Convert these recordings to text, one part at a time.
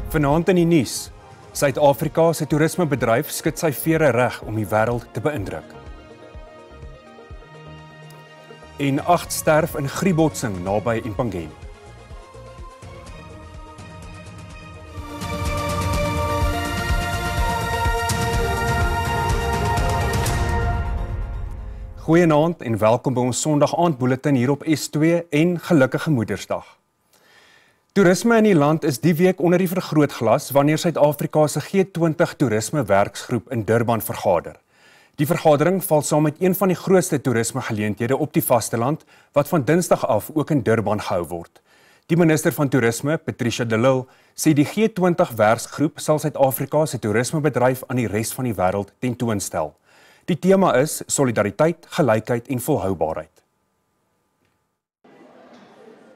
Vanaand in die nuus. Suid-Afrika se toerismebedryf skud sy vere reg om die wêreld te beïndruk. En 8 sterf in griepbotsing naby Empangeni. Goeienaand en welkom by ons Sondag-aand-bulletin hier op S2 en gelukkige Moedersdag. Toerisme in die land is die week onder die vergrootglas wanneer Suid-Afrika se G20 toerisme werksgroep in Durban vergader. Die vergadering val saam met een van die grootste toerismegeleenthede op die vasteland wat van Dinsdag af ook in Durban gehou word. Die minister van Toerisme, Patricia de Lille, sê die G20 werksgroep sal Suid-Afrika se toerismebedryf aan die res van die wêreld tentoonstel. Die tema is solidariteit, gelykheid en volhoubaarheid.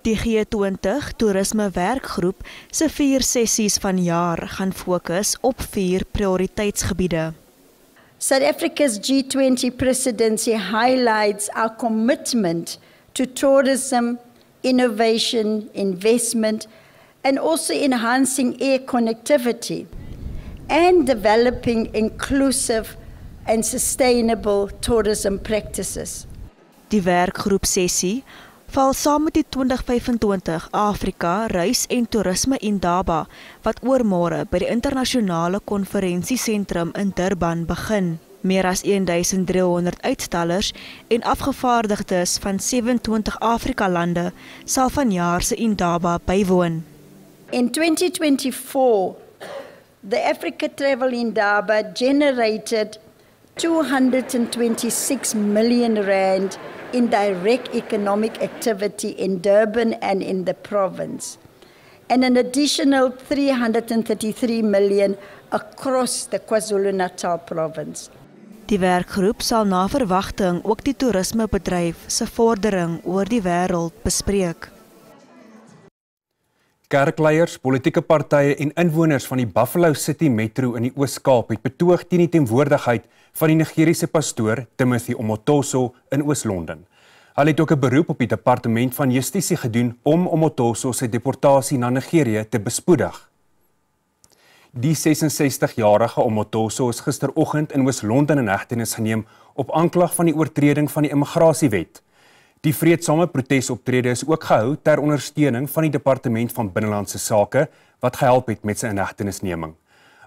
Die G20 Toerisme Werkgroep se 4 sessies van jaar gaan fokus op 4 prioriteitsgebiede. South Africa's G20 presidency highlights our commitment to tourism, innovation, investment, and also enhancing air connectivity and developing inclusive and sustainable tourism practices. Die werkgroep sessie val saam met die 2025 Afrika Reis en Toerisme Indaba wat oormôre by die internasionale konferensiesentrum in Durban begin. Meer as 1300 uitstallers en afgevaardigdes van 27 Afrika lande sal vanjaar se Indaba bywoon. In 2024, the Africa Travel Indaba generated 226 million rand in direct economic activity in Durban and in the province, and an additional 333 million across the KwaZulu-Natal province. Die werkgroep sal na verwagting ook die toerismebedryf se vordering oor die wêreld bespreek. Kerkleiers, politieke partye en inwoners van die Buffalo City Metro in die Oos-Kaap het betoog teen die teenwoordigheid van die Nigeriese pastoor Timothy Omotoso in Oos-London. Hulle het ook 'n beroep op die Departement van Justisie gedoen om Omotoso se deportasie na Nigerië te bespoedig. Die 66-jarige Omotoso is gisteroggend in Oos-London in hegtenis geneem op aanklag van die oortreding van die immigrasiewet. Die vreedsame protesoptrede is ook gehou ter ondersteuning van die Departement van Binnelandse Sake wat gehelp het met sy inhegtenisneming.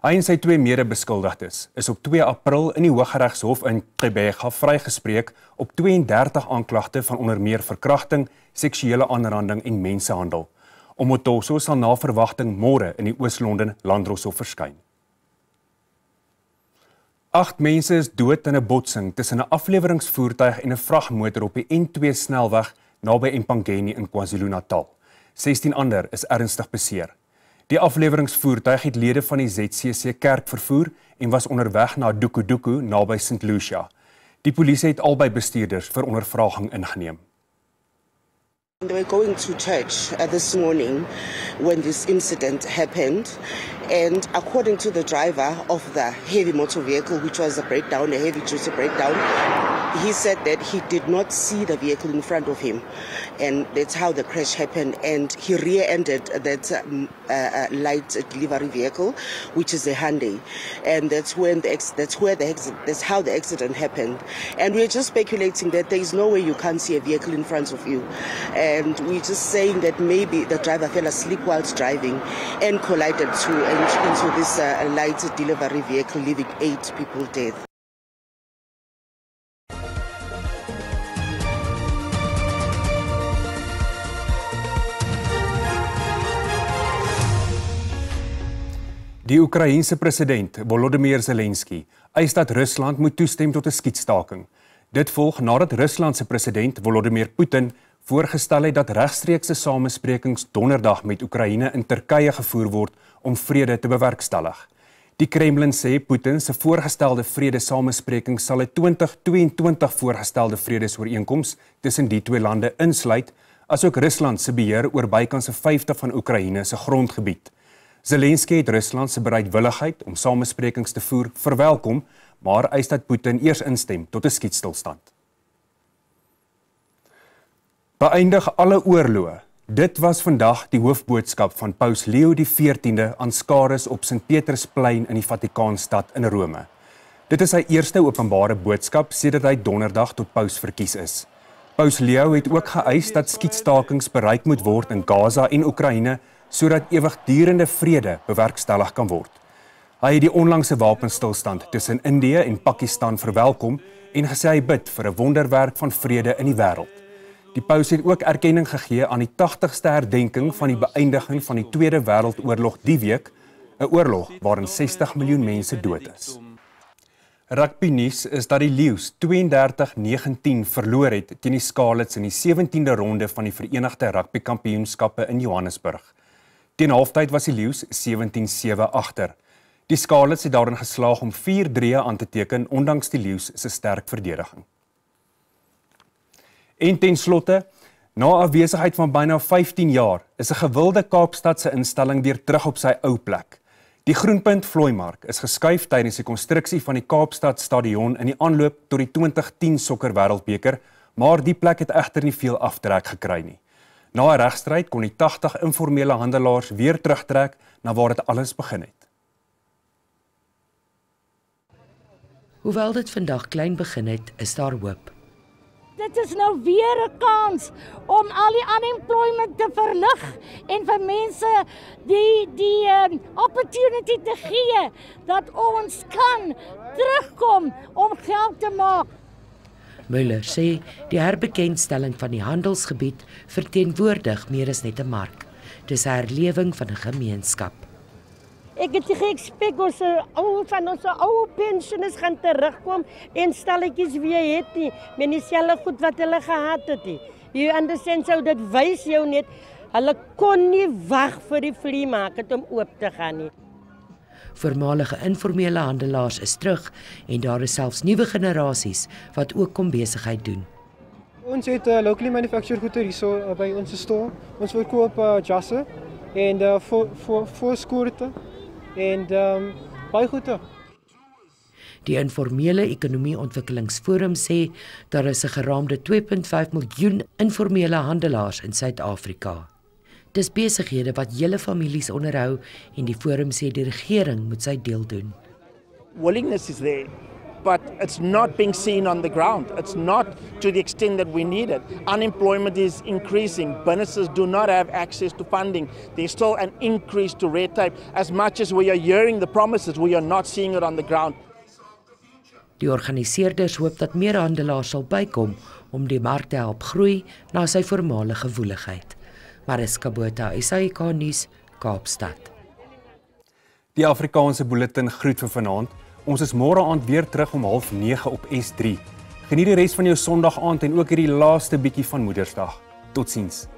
Hy en sy 2 mede-beskuldigdes is op 2 April in die Hooggeregshof in Gqeberha vrygespreek op 32 aanklagte van onder meer verkrachting, seksuele aanranding en mensenhandel. Omotoso sal na verwagting môre in die Oos-London Landdroshof verskyn. 8 mense is dood in 'n botsing tussen 'n afleweringsvoertuig en 'n vragmotor op die N2 snelweg naby Empangeni in KwaZulu-Natal. 16 ander is ernstig beseer. Die afleweringsvoertuig het lede van die ZCC Kerk vervoer en was onderweg na Dukuduku naby St. Lucia. Die polisie het albei bestuurders vir ondervraging ingeneem. They were going to church this morning when this incident happened, and according to the driver of the heavy motor vehicle, which was a heavy duty breakdown, he said that he did not see the vehicle in front of him, and that's how the crash happened. And he rear-ended that light delivery vehicle, which is a Hyundai, and that's how the accident happened. And we're just speculating that there is no way you can't see a vehicle in front of you, and we're just saying that maybe the driver fell asleep whilst driving and collided into this light delivery vehicle, leaving 8 people dead. Die Oekraïense president Volodymyr Zelensky eis dat Rusland moet toestem tot 'n skietstaking. Dit volg nadat Rusland se president Vladimir Putin voorgestel het dat regstreekse samesprekings donderdag met Oekraïne in Turkye gevoer word om vrede te bewerkstellig. Die Kremlin sê Putin se voorgestelde vrede-samesprekings sal 'n 2022 voorgestelde vredesooreenkoms tussen die 2 lande insluit, asook Rusland se beheer oor bykans 'n 1/5 van Oekraïne se grondgebied. Zelensky het Rusland se bereidwilligheid om samesprekings te voer verwelkom, maar eis dat Putin eers instem tot 'n skietstilstand. Beëindig alle oorloë. Dit was vandag die hoofboodskap van Paus Leo XIV aan skares op Sint Petrusplein in die Vatikaanstad in Rome. Dit is sy eerste openbare boodskap sedert hy donderdag tot paus verkies is. Paus Leo het ook geëis dat skietstakings bereik moet word in Gaza en Oekraïne sodat ewigdurende vrede bewerkstellig kan word. Hy het die onlangse wapenstilstand tussen Indië en Pakistan verwelkom en gesê hy bid vir 'n wonderwerk van vrede in die wêreld. Die paus het ook erkenning gegee aan die 80ste herdenking van die beëindiging van die Tweede Wêreldoorlog die week, 'n oorlog waarin 60 miljoen mense dood is. Rugby nuus is dat die Lions 32-19 verloor het teen die Scarlets in die 17de ronde van die Verenigde Rugby Kampioenskappe in Johannesburg. Teen halftyd was die Lions 17-7 agter. Die Scarlets het daarin geslaag om 4 drieë aan te teken ondanks die Lions se sterk verdediging. En ten slotte, na 'n afwesigheid van byna 15 jaar, is 'n gewilde Kaapstadse instelling weer terug op sy ou plek. Die Groenpunt Vlooimark is geskuif tydens die konstruksie van die Kaapstad Stadion in die aanloop tot die 2010 Sokker Wêreldbeker, maar die plek het egter nie veel aftrek gekry nie. Na 'n regstryd kon die 80 informele handelaars weer terugtrek na waar dit alles begin het. Hoewel dit vandag klein begin het, is daar hoop. Dit is nou weer 'n kans om al die unemployment te verlig en vir mense die opportunity te gee dat ons kan terugkom om geld te maak. Müller sê die herbekendstelling van die handelsgebied verteenwoordig meer as net 'n mark. Dis 'n herlewing van 'n gemeenskap. Ek het geëxpek ons ou pensiones gaan terugkom en stalletjies weer het nie, met dieselfde goed wat hulle gehad het nie. You understand, so dit wys jou net, hulle kon nie wag vir die flea market om oop te gaan nie. Voormalige informele handelaars is terug en daar is selfs nuwe generasies wat ook kom besigheid doen. Ons het locally manufactured goeder hierso by ons store. Ons verkoop jasse en voorskoorte en baie goede. Die informele ekonomie-ontwikkelingsforum sê daar is 'n geraamde 2.5 miljoen informele handelaars in Suid-Afrika. Dis besighede wat hele families onderhou en die forum sê die regering moet sy deel doen. Willingness is there, but it's not being seen on the ground. It's not to the extent that we need it. Unemployment is increasing. Businesses do not have access to funding. There's still an increase to red tape. As much as we are hearing the promises, we are not seeing it on the ground. Die organiseerders hoop dat meer handelaars sal bykom om die mark te help groei na sy voormalige woeligheid. Mariska Botha, SAK nuus, Kaapstad. Die Afrikaanse bulletin groet vir vanaand. Ons is môre aand weer terug om 8:30 op S3. Geniet die res van jou Sondag aand en ook hierdie laaste bietjie van Moedersdag. Totsiens.